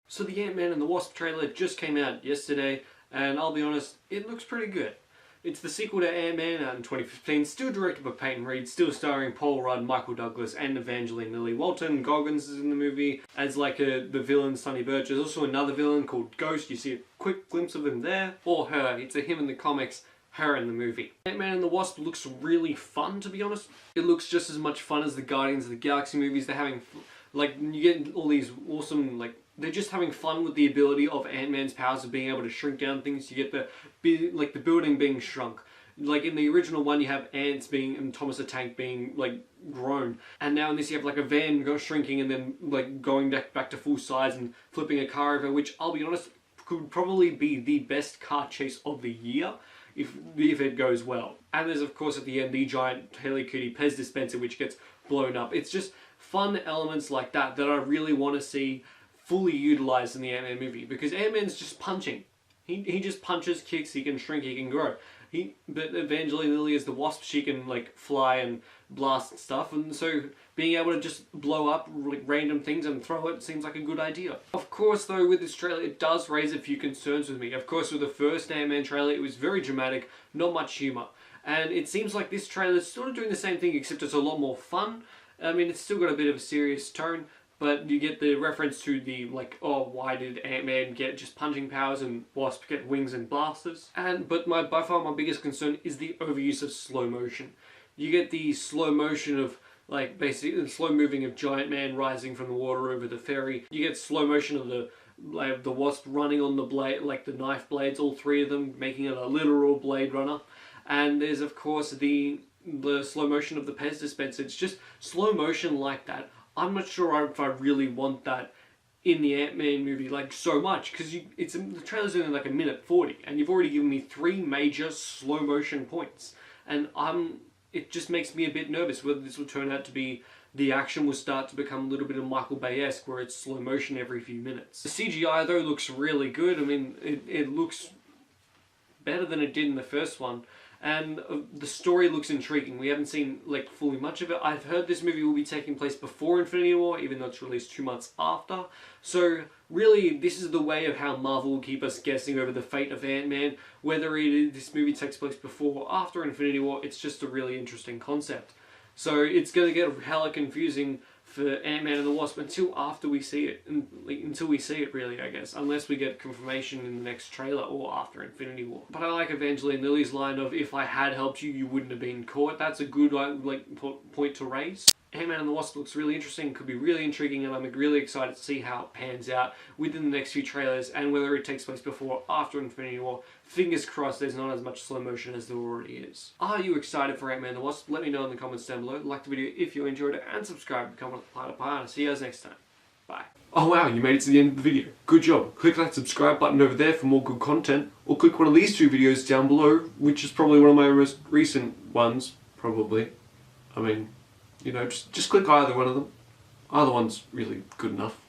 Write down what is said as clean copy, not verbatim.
So the Ant-Man and the Wasp trailer just came out yesterday, and I'll be honest, it looks pretty good. It's the sequel to Ant-Man out in 2015, still directed by Peyton Reed, still starring Paul Rudd, Michael Douglas, and Evangeline Lilly. Walton Goggins is in the movie as like the villain Sonny Burch. There's also another villain called Ghost. You see a quick glimpse of him there, or her. It's a him in the comics, her in the movie. Ant-Man and the Wasp looks really fun, to be honest. It looks just as much fun as the Guardians of the Galaxy movies. They're having, like, you get all these awesome, like, they're just having fun with the ability of Ant-Man's powers of being able to shrink down things. You get the building being shrunk. Like in the original one, you have ants being, and Thomas the Tank being like grown, and now in this you have like a van shrinking and then like going back to full size and flipping a car over, which I'll be honest could probably be the best car chase of the year if it goes well. And there's of course at the end the giant Hello Kitty Pez dispenser which gets blown up. It's just fun elements like that I really want to see fully utilized in the Ant-Man movie, because Ant-Man's just punching. He just punches, kicks, he can shrink, he can grow. But Evangeline Lilly is the Wasp, she can like fly and blast stuff, and so being able to just blow up like random things and throw it seems like a good idea. Of course though, with this trailer it does raise a few concerns with me. Of course with the first Ant-Man trailer it was very dramatic, not much humour. And it seems like this trailer is sort of doing the same thing except it's a lot more fun. I mean, it's still got a bit of a serious tone, but you get the reference to the, like, oh, why did Ant-Man get just punching powers and Wasp get wings and blasters? But by far my biggest concern is the overuse of slow motion. You get the slow motion of, like, basically the slow moving of Giant Man rising from the water over the ferry. You get slow motion of the Wasp running on the blade, like the knife blades, all three of them, making it a literal Blade Runner. And there's, of course, the slow motion of the Pez dispenser. It's just slow motion like that. I'm not sure if I really want that in the Ant-Man movie, like, so much, because the trailer's only like 1:40, and you've already given me 3 major slow motion points, and it just makes me a bit nervous whether this will turn out to be, the action will start to become a little bit of Michael Bay-esque, where it's slow motion every few minutes. The CGI though looks really good. I mean, it looks better than it did in the first one. And the story looks intriguing. We haven't seen like fully much of it. I've heard this movie will be taking place before Infinity War, even though it's released 2 months after. So really, this is the way of how Marvel will keep us guessing over the fate of Ant-Man. Whether this movie takes place before or after Infinity War, it's just a really interesting concept. So it's going to get hella confusing for Ant-Man and the Wasp until after we see it, until we see it really, I guess, unless we get confirmation in the next trailer or after Infinity War. But I like Evangeline Lilly's line of, if I had helped you, you wouldn't have been caught. That's a good point to raise. Ant-Man and the Wasp looks really interesting, could be really intriguing, and I'm really excited to see how it pans out within the next few trailers, and whether it takes place before or after Infinity War. Fingers crossed there's not as much slow motion as there already is. Are you excited for Ant-Man and the Wasp? Let me know in the comments down below. Like the video if you enjoyed it, and subscribe to become a part of I'll see you guys next time. Bye. Oh wow, you made it to the end of the video. Good job. Click that subscribe button over there for more good content, or click one of these 2 videos down below, which is probably one of my most recent ones, probably. I mean, you know, just click either one of them. Either one's really good enough.